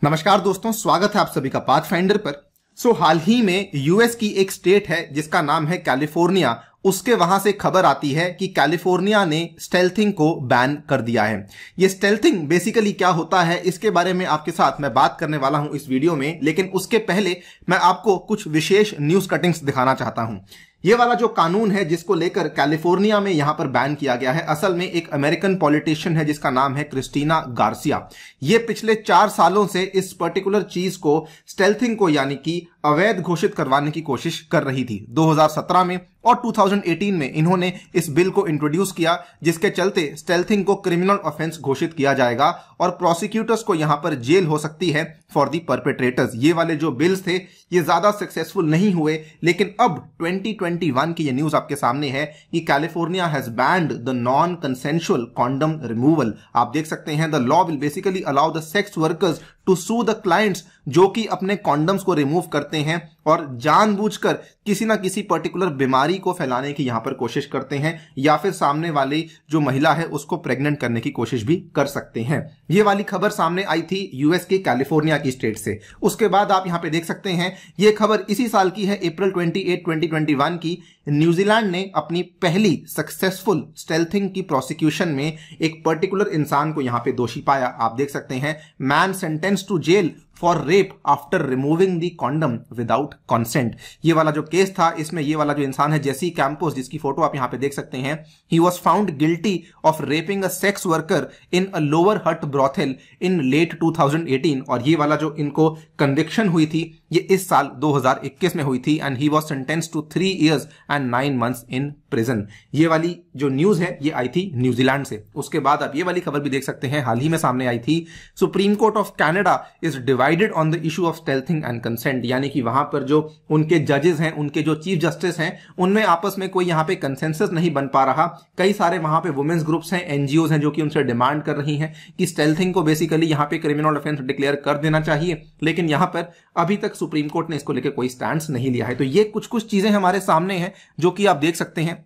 नमस्कार दोस्तों, स्वागत है आप सभी का पाथफाइंडर पर। हाल ही में यूएस की एक स्टेट है जिसका नाम है कैलिफोर्निया। उसके वहां से खबर आती है कि कैलिफोर्निया ने स्टेल्थिंग को बैन कर दिया है। ये स्टेल्थिंग बेसिकली क्या होता है, इसके बारे में आपके साथ मैं बात करने वाला हूं इस वीडियो में। लेकिन उसके पहले मैं आपको कुछ विशेष न्यूज कटिंग्स दिखाना चाहता हूं। ये वाला जो कानून है जिसको लेकर कैलिफोर्निया में यहां पर बैन किया गया है, असल में एक अमेरिकन पॉलिटिशियन है जिसका नाम है क्रिस्टीना गार्सिया। ये पिछले 4 सालों से इस पर्टिकुलर चीज को, स्टेल्थिंग को यानी कि अवैध घोषित करवाने की कोशिश कर रही थी। 2017 में और 2018 में इन्होंने इस बिल को इंट्रोड्यूस किया, जिसके चलते स्टेल्थिंग को क्रिमिनल ऑफेंस घोषित किया जाएगा और प्रोसिक्यूटर्स को यहां पर जेल हो सकती है फॉर दी परपेट्रेटर्स। ये वाले जो बिल्स थे ये ज्यादा सक्सेसफुल नहीं हुए, लेकिन अब 2021 की ये न्यूज आपके सामने है कि California has banned the non consensual condom removal. आप देख सकते हैं, the law will basically allow the sex workers to sue the clients जो कि अपने कॉन्डम्स को रिमूव करते हैं और जानबूझकर किसी ना किसी पर्टिकुलर बीमारी को फैलाने की यहां पर कोशिश करते हैं, या फिर सामने वाली जो महिला है उसको प्रेग्नेंट करने की कोशिश भी कर सकते हैं। ये वाली खबर सामने आई थी यूएस के कैलिफोर्निया की स्टेट से। उसके बाद आप यहां पे देख सकते हैं, ये खबर इसी साल की है, अप्रैल 28, 2021 की। न्यूजीलैंड ने अपनी पहली सक्सेसफुल स्टेल्थिंग की प्रोसिक्यूशन में एक पर्टिकुलर इंसान को यहां पे दोषी पाया। आप देख सकते हैं, man sentence to jail for rape after removing the condom without consent. ये वाला जो केस था, इसमें ये वाला जो इंसान है जेसी कैंपोस, जिसकी फोटो आप यहां पे देख सकते हैं, he was found guilty of rapping a sex worker in a lower हट ब्रॉथेल इन लेट 2018। और ये वाला जो इनको कन्विक्शन हुई थी ये इस साल 2021 में हुई थी, and he was sentence to 3 years and 9 months in prison. ये वाली जो न्यूज है ये आई थी न्यूजीलैंड से। उसके बाद आप ये वाली खबर भी देख सकते हैं, हाल ही में सामने आई थी, supreme court of Canada is divided on the issue of stealthing and consent. यानी कि वहां पर जो उनके जजेस हैं, उनके जो चीफ जस्टिस हैं, उनमें आपस में कोई यहां पे कंसेंसस नहीं बन पा रहा। कई सारे वहां पे वुमेन्स ग्रुप्स हैं, एनजीओ हैं, जो कि उनसे डिमांड कर रही हैं कि स्टेल्थिंग को बेसिकली यहां पे क्रिमिनल ऑफेंस डिक्लेयर कर देना चाहिए, लेकिन यहां पर अभी तक सुप्रीम कोर्ट ने इसको लेकर कोई स्टैंड नहीं लिया है। तो ये कुछ कुछ चीजें हमारे सामने हैं जो कि आप देख सकते हैं।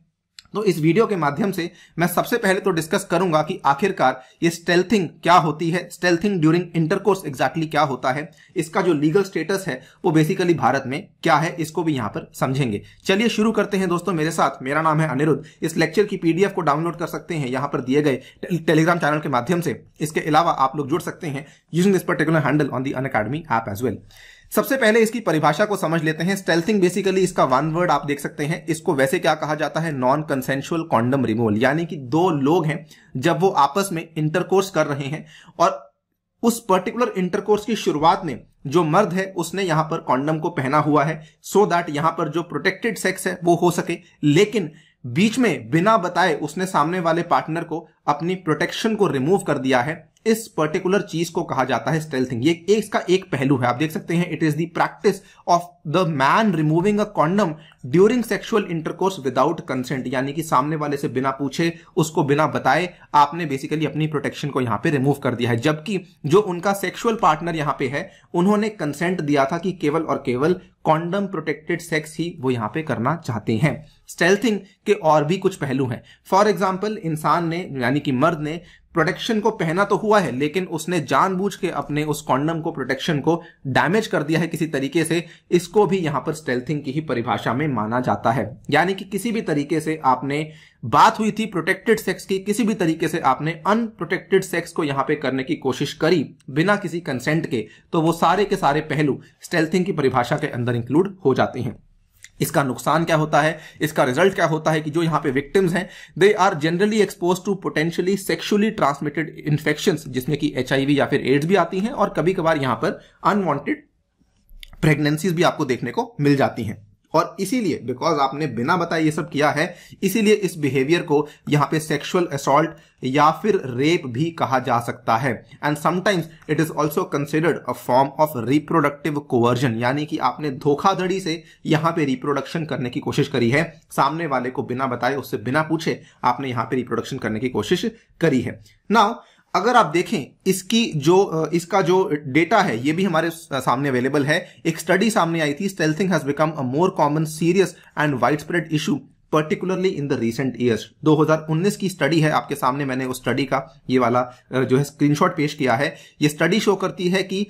तो इस वीडियो के माध्यम से मैं सबसे पहले तो डिस्कस करूंगा कि आखिरकार ये स्टेल्थिंग क्या होती है, स्टेल्थिंग ड्यूरिंग इंटरकोर्स एग्जैक्टली क्या होता है, इसका जो लीगल स्टेटस है वो बेसिकली भारत में क्या है, इसको भी यहां पर समझेंगे। चलिए शुरू करते हैं दोस्तों मेरे साथ। मेरा नाम है अनिरुद्ध। इस लेक्चर की पीडीएफ को डाउनलोड कर सकते हैं यहां पर दिए गए टेलीग्राम चैनल के माध्यम से। इसके अलावा आप लोग जुड़ सकते हैं using this particular handle on the Unacademy app as well. सबसे पहले इसकी परिभाषा को समझ लेते हैं। स्टेल्थिंग बेसिकली इसका वन वर्ड आप देख सकते हैं, इसको वैसे क्या कहा जाता है, नॉन कंसेंशुअल कॉन्डम रिमूवल। यानी कि 2 लोग हैं, जब वो आपस में इंटरकोर्स कर रहे हैं और उस पर्टिकुलर इंटरकोर्स की शुरुआत में जो मर्द है उसने यहां पर कॉन्डम को पहना हुआ है सो दैट यहां पर जो प्रोटेक्टेड सेक्स है वो हो सके, लेकिन बीच में बिना बताए उसने सामने वाले पार्टनर को अपनी प्रोटेक्शन को रिमूव कर दिया है। इस पर्टिकुलर चीज को कहा जाता है स्टेल्थिंग। ये इसका एक पहलू है, आप देख सकते हैं, it is the practice of the man removing a condom during sexual intercourse without consent. यानी कि सामने वाले से बिना पूछे, उसको बिना बताए आपने बेसिकली अपनी प्रोटेक्शन को यहां पे रिमूव कर दिया है, जबकि जो उनका सेक्सुअल पार्टनर यहां पे है उन्होंने कंसेंट दिया था कि केवल और केवल कॉन्डम प्रोटेक्टेड सेक्स ही वो यहां पे करना चाहते हैं। स्टेल्थिंग के और भी कुछ पहलू हैं। फॉर एग्जांपल, इंसान ने यानी कि मर्द ने प्रोटेक्शन को पहना तो हुआ है, लेकिन उसने जानबूझ के अपने उस कॉन्डम को, प्रोटेक्शन को डैमेज कर दिया है किसी तरीके से। इसको भी यहां पर स्टेल्थिंग की ही परिभाषा में माना जाता है। यानी कि किसी भी तरीके से आपने, बात हुई थी प्रोटेक्टेड सेक्स की, किसी भी तरीके से आपने अनप्रोटेक्टेड सेक्स को यहां पे करने की कोशिश करी बिना किसी कंसेंट के, तो वो सारे के सारे पहलू स्टेल्थिंग की परिभाषा के अंदर इंक्लूड हो जाते हैं। इसका नुकसान क्या होता है, इसका रिजल्ट क्या होता है कि जो यहां पे विक्टिम्स हैं, they are generally expose to potentially sexually transmitted infections, जिसमें कि एचआईवी या फिर एड्स भी आती हैं, और कभी कभार यहां पर अनवांटेड प्रेगनेंसीज भी आपको देखने को मिल जाती हैं। और इसीलिए, बिकॉज आपने बिना बताए ये सब किया है, इसीलिए इस बिहेवियर को यहां पे सेक्सुअल असॉल्ट या फिर रेप भी कहा जा सकता है। And sometimes it is also considered a form of reproductive coercion. यानी कि आपने धोखाधड़ी से यहां पे रिप्रोडक्शन करने की कोशिश करी है, सामने वाले को बिना बताए, उससे बिना पूछे आपने यहां पे रिप्रोडक्शन करने की कोशिश करी है। नाउ अगर आप देखें इसका जो डेटा है ये भी हमारे सामने अवेलेबल है। एक स्टडी सामने आई थी, stealthing has become a more common, serious and wide spread issue particularly in the recent years. 2019 की स्टडी है आपके सामने, मैंने उस स्टडी का ये वाला जो है स्क्रीनशॉट पेश किया है। ये स्टडी शो करती है कि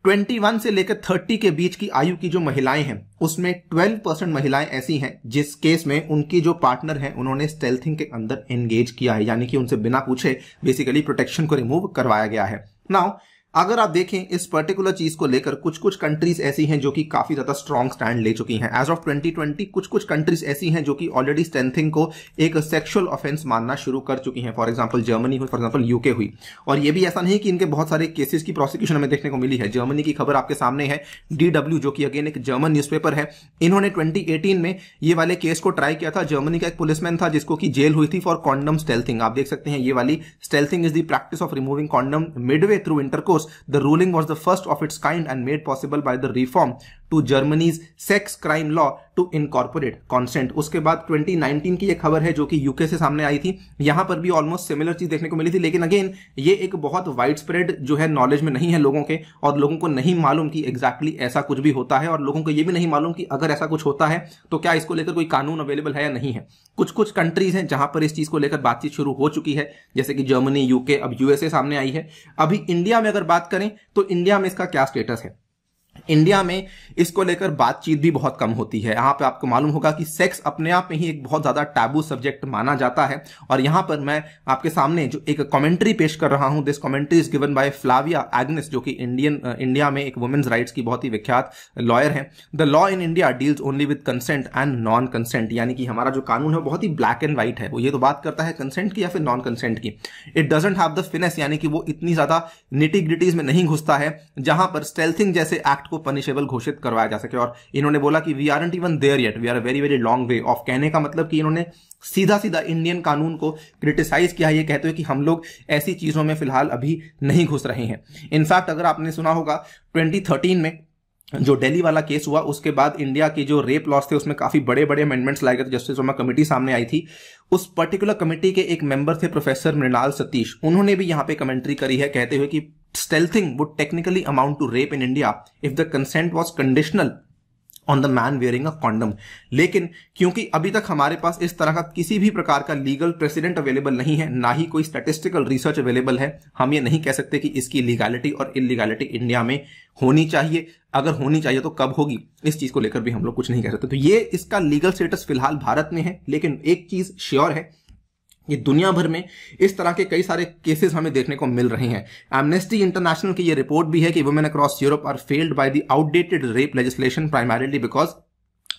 21 से लेकर 30 के बीच की आयु की जो महिलाएं हैं उसमें 12% महिलाएं ऐसी हैं जिस केस में उनकी जो पार्टनर हैं उन्होंने स्टेल्थिंग के अंदर एंगेज किया है, यानी कि उनसे बिना पूछे बेसिकली प्रोटेक्शन को रिमूव करवाया गया है। नाउ अगर आप देखें इस पर्टिकुलर चीज को लेकर कुछ कुछ कंट्रीज ऐसी हैं जो कि काफी ज्यादा स्ट्रॉन्ग स्टैंड ले चुकी हैं। एज ऑफ 2020 कुछ कुछ कंट्रीज ऐसी हैं जो कि ऑलरेडी स्टेल्थिंग को एक सेक्सुअल ऑफेंस मानना शुरू कर चुकी हैं। फॉर एग्जांपल जर्मनी हुई, फॉर एग्जांपल यूके हुई। और ये भी ऐसा नहीं कि इनके बहुत सारे केसेस की प्रोसिक्यूशन हमें देखने को मिली है। जर्मनी की खबर आपके सामने है, DW जो कि अगेन एक जर्मन न्यूज़पेपर है, इन्होंने 2018 में ये वाले केस को ट्राई किया था। जर्मनी का एक पुलिसमैन था जिसको की जेल हुई थी फॉर कॉन्डम स्टेल्थिंग। आप देख सकते हैं ये वाली stealthing is the practice of removing condom midway through intercourse. The ruling was the first of its kind and made possible by the reform to Germany's sex crime law to incorporate consent। उसके बाद 2019 की ये खबर है जो कि UK से सामने आई थी। यहां पर भी ऑलमोस्ट सिमिलर चीज देखने को मिली थी, लेकिन अगेन ये एक बहुत वाइड स्प्रेड जो है नॉलेज में नहीं है लोगों के, और लोगों को नहीं मालूम कि एग्जैक्टली ऐसा कुछ भी होता है, और लोगों को ये भी नहीं मालूम कि अगर ऐसा कुछ होता है तो क्या इसको लेकर कोई कानून अवेलेबल है या नहीं है। कुछ कुछ कंट्रीज हैं जहां पर इस चीज को लेकर बातचीत शुरू हो चुकी है, जैसे कि जर्मनी, यूके, अब यूएसए सामने आई है। अभी इंडिया में अगर बात करें तो इंडिया में इसका क्या स्टेटस है। इंडिया में इसको लेकर बातचीत भी बहुत कम होती है। यहां पे आपको मालूम होगा कि सेक्स अपने आप में ही एक बहुत ज्यादा टैबू सब्जेक्ट माना जाता है। और यहां पर मैं आपके सामने जो एक कमेंट्री पेश कर रहा हूं, this commentary is given by Flavia Agnes, जो कि इंडिया में एक वुमेन्स राइट्स की बहुत ही विख्यात लॉयर है। The law in India deals only with consent and non consent, यानी कि हमारा जो कानून है बहुत ही ब्लैक एंड व्हाइट है। वो ये तो बात करता है कंसेंट की या फिर नॉन कंसेंट की। It doesn't have the finesse, यानी कि वो इतनी ज्यादा निटी ग्रिटीज में नहीं घुसता है जहां पर स्टेल्थिंग जैसे एक्ट को पनिशेबल घोषित करवाया जा सके। और इन्होंने बोला कि we aren't even there yet, we are a very very long way off. कहने का मतलब कि इन्होंने सीधा सीधा इंडियन कानून को क्रिटिसाइज किया। ये कहते हुए कि हम लोग ऐसी चीजों में फिलहाल अभी नहीं घुस रहे हैं। इनफैक्ट अगर आपने सुना होगा 2013 में जो दिल्ली वाला केस हुआ, उसके बाद इंडिया की जो रेप लॉस थे उसमें काफी बड़े बड़े अमेंडमेंट्स लाए गए थे। जस्टिस वर्मा कमेटी सामने आई थी, उस पर्टिकुलर कमेटी के एक मेंबर थे प्रोफेसर मृणाल सतीश। उन्होंने भी यहां पे कमेंट्री करी है कहते हुए कि stealthing would technically amount to rape in India if the consent was conditional on the man wearing a condom. लेकिन क्योंकि अभी तक हमारे पास इस तरह का किसी भी प्रकार का लीगल प्रेसिडेंट अवेलेबल नहीं है, ना ही कोई स्टैटिस्टिकल रिसर्च अवेलेबल है, हम ये नहीं कह सकते कि इसकी लीगैलिटी और इलीगैलिटी इंडिया में होनी चाहिए। अगर होनी चाहिए तो कब होगी, इस चीज को लेकर भी हम लोग कुछ नहीं कह सकते। तो ये इसका लीगल स्टेटस फिलहाल भारत में है। लेकिन एक चीज श्योर है, ये दुनिया भर में इस तरह के कई सारे केसेस हमें देखने को मिल रहे हैं। एमनेस्टी इंटरनेशनल की ये रिपोर्ट भी है कि women across Europe are failed by the outdated rape legislation primarily because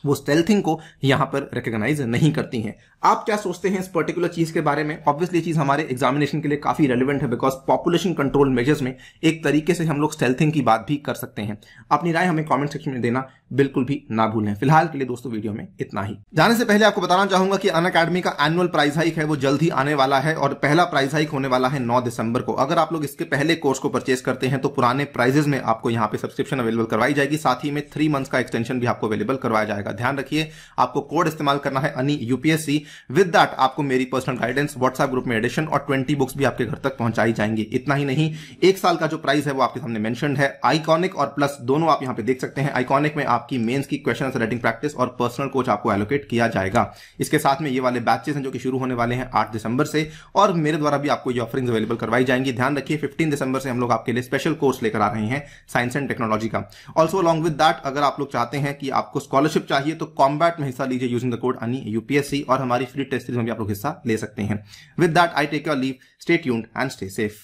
वो स्टेल्थिंग को यहां पर रिकॉग्नाइज नहीं करती हैं। आप क्या सोचते हैं इस पर्टिकुलर चीज के बारे में? ऑब्वियसली चीज हमारे एग्जामिनेशन के लिए काफी रेलेवेंट है, बिकॉज पॉपुलेशन कंट्रोल मेजर्स में एक तरीके से हम लोग स्टेल्थिंग की बात भी कर सकते हैं। अपनी राय हमें कमेंट सेक्शन में देना बिल्कुल भी ना भूलें। फिलहाल के लिए दोस्तों वीडियो में इतना ही। जाने से पहले आपको बताना चाहूंगा कि अनअकैडमी का एनुअल प्राइस हाइक है वो जल्द ही आने वाला है, और पहला प्राइस हाइक होने वाला है 9 दिसंबर को। अगर आप लोग इसके पहले कोर्स को परचेस करते हैं तो पुराने प्राइजेस में आपको यहाँ पे सब्सक्रिप्शन अवेलेबल करवाई जाएगी, साथ ही में 3 मंथ्स का एक्सटेंशन भी आपको अवेलेबल करवाया जाएगा। ध्यान रखिए आपको कोड इस्तेमाल करना है अनि UPSC। विद दैट आपको मेरी पर्सनल गाइडेंस, व्हाट्सएप ग्रुप में एडिशन और 20 बुक्स भी आपके घर तक पहुंचाई जाएंगी। इतना ही नहीं, 1 साल का जो प्राइस है वो आपके सामने मेंशन्ड है। आइकॉनिक और प्लस दोनों आप यहां पे देख सकते हैं। आइकॉनिक में आपकी मेंस की क्वेश्चन राइटिंग प्रैक्टिस और पर्सनल कोच आपको एलोकेट किया जाएगा। इसके साथ में ये वाले बैचेस हैं जो कि शुरू होने वाले हैं 8 दिसंबर से, और मेरे द्वारा भी आपको ये ऑफरिंग्स अवेलेबल करवाई जाएंगी। ध्यान रखिए 15 दिसंबर से हम लोग आपके लिए स्पेशल कोर्स लेकर आ रहे हैं साइंस एंड टेक्नोलॉजी का। ऑल्सो अलॉन्ग विद दैट अगर आप लोग चाहते हैं कि आपको स्कॉलरशिप चाहिए तो कॉम्बैट में हिस्सा लीजिए यूजिंग द कोड अनि UPSC, और हमारी फ्री टेस्ट सीरीज में भी आप लोग हिस्सा ले सकते हैं। With that I take your leave, stay tuned and stay safe.